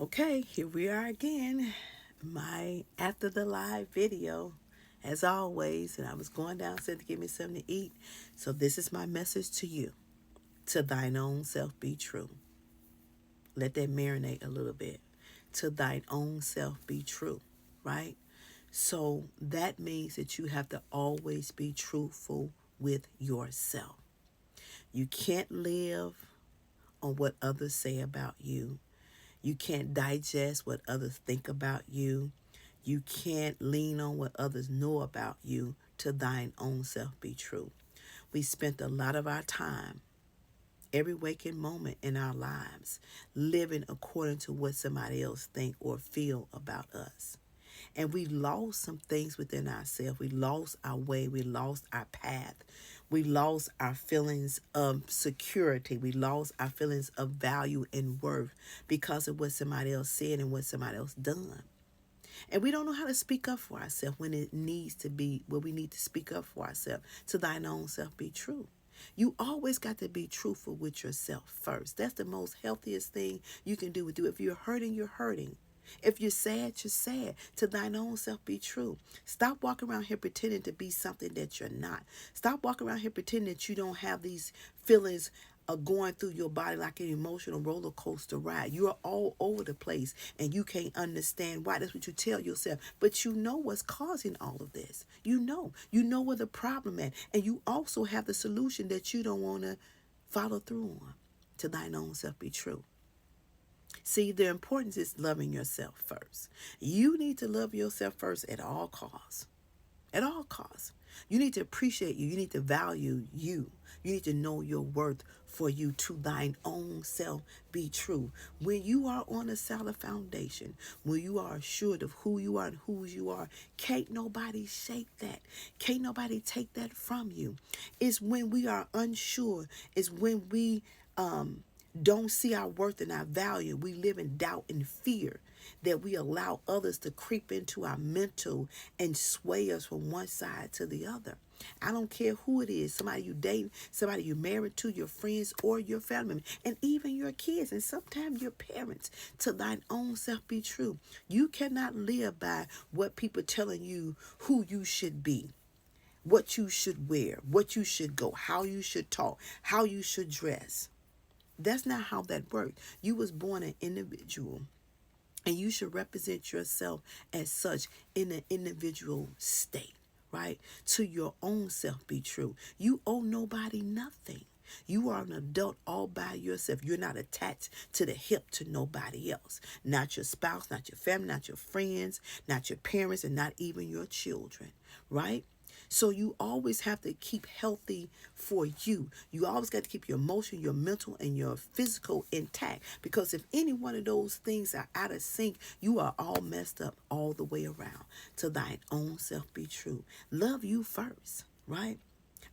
Okay, here we are again. My after the live video, as always, and I was going downstairs to get me something to eat. So this is my message to you. To thine own self be true. Let that marinate a little bit. To thine own self be true, right? So that means that you have to always be truthful with yourself. You can't live on what others say about you. You can't digest what others think about you. You can't lean on what others know about you. To thine own self be true. We spent a lot of our time, every waking moment in our lives, living according to what somebody else think or feel about us. And we lost some things within ourselves. We lost our way. We lost our path. We lost our feelings of security. We lost our feelings of value and worth because of what somebody else said and what somebody else done. And we don't know how to speak up for ourselves when it needs to be, where we need to speak up for ourselves. To thine own self be true. You always got to be truthful with yourself first. That's the most healthiest thing you can do. If you're hurting, you're hurting. If you're sad, you're sad. To thine own self be true. Stop walking around here pretending to be something that you're not. Stop walking around here pretending that you don't have these feelings going through your body like an emotional roller coaster ride. You're all over the place and you can't understand why. That's what you tell yourself. But you know what's causing all of this. You know where the problem at. And you also have the solution that you don't want to follow through on. To thine own self be true. See, the importance is loving yourself first. You need to love yourself first at all costs. At all costs. You need to appreciate you. You need to value you. You need to know your worth for you. To thine own self be true. When you are on a solid foundation, when you are assured of who you are and whose you are, can't nobody shake that. Can't nobody take that from you. It's when we are unsure. It's when we don't see our worth and our value. We live in doubt and fear that we allow others to creep into our mental and sway us from one side to the other. I don't care who it is, somebody you date, somebody you married to, your friends or your family members, and even your kids and sometimes your parents. To thine own self be true. You cannot live by what people telling you who you should be, what you should wear, what you should go, how you should talk, how you should dress. That's not how that works. You was born an individual and you should represent yourself as such in an individual state, right? To your own self be true. You owe nobody nothing. You are an adult all by yourself. You're not attached to the hip to nobody else. Not your spouse, not your family, not your friends, not your parents, and not even your children, right? So you always have to keep healthy for you. You always got to keep your emotion, your mental, and your physical intact. Because if any one of those things are out of sync, you are all messed up all the way around. To thine own self be true. Love you first, right?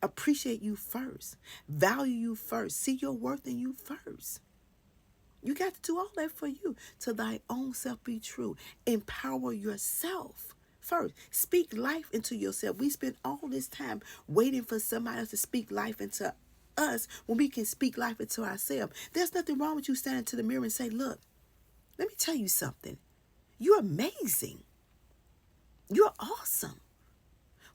Appreciate you first. Value you first. See your worth in you first. You got to do all that for you. To thy own self be true. Empower yourself first. Speak life into yourself. We spend all this time waiting for somebody else to speak life into us when we can speak life into ourselves. There's nothing wrong with you standing to the mirror and say, look, let me tell you something. You're amazing. You're awesome.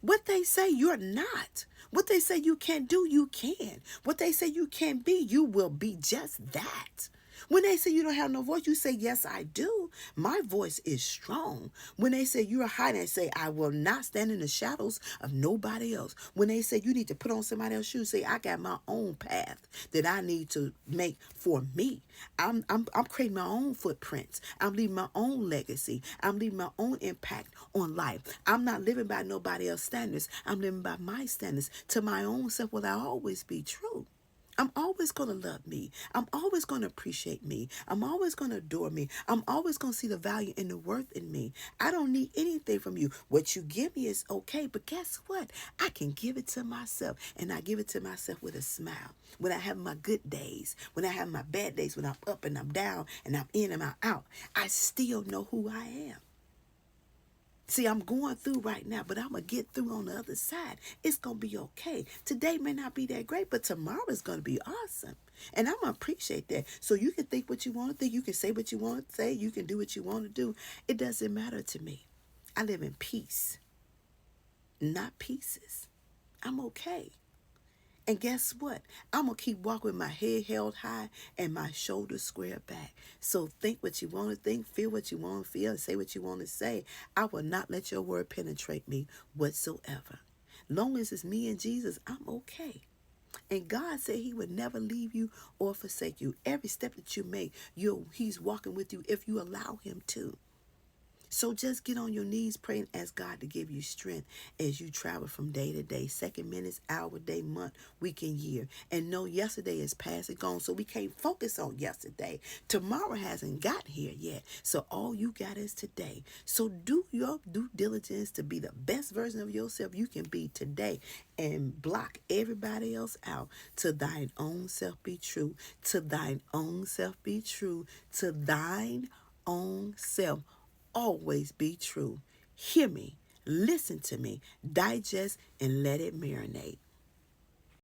What they say you're not. What they say you can't do, you can. What they say you can't be, you will be just that. When they say you don't have no voice, you say, yes, I do. My voice is strong. When they say you're hiding, they say, I will not stand in the shadows of nobody else. When they say you need to put on somebody else's shoes, say, I got my own path that I need to make for me. I'm creating my own footprints. I'm leaving my own legacy. I'm leaving my own impact on life. I'm not living by nobody else's standards. I'm living by my standards. To my own self will I always be true. I'm always going to love me. I'm always going to appreciate me. I'm always going to adore me. I'm always going to see the value and the worth in me. I don't need anything from you. What you give me is okay, but guess what? I can give it to myself, and I give it to myself with a smile. When I have my good days, when I have my bad days, when I'm up and I'm down and I'm in and I'm out, I still know who I am. See, I'm going through right now, but I'm going to get through on the other side. It's going to be okay. Today may not be that great, but tomorrow is going to be awesome. And I'm going to appreciate that. So you can think what you want to think. You can say what you want to say. You can do what you want to do. It doesn't matter to me. I live in peace, not pieces. I'm okay. And guess what? I'm going to keep walking with my head held high and my shoulders squared back. So think what you want to think, feel what you want to feel, and say what you want to say. I will not let your word penetrate me whatsoever. Long as it's me and Jesus, I'm okay. And God said he would never leave you or forsake you. Every step that you make, he's walking with you if you allow him to. So just get on your knees, pray, and ask God to give you strength as you travel from day to day, second, minutes, hour, day, month, week, and year. And know yesterday is past and gone, so we can't focus on yesterday. Tomorrow hasn't got here yet, so all you got is today. So do your due diligence to be the best version of yourself you can be today, and block everybody else out. To thine own self be true. To thine own self be true. To thine own self always be true. Hear me, listen to me, digest, and let it marinate.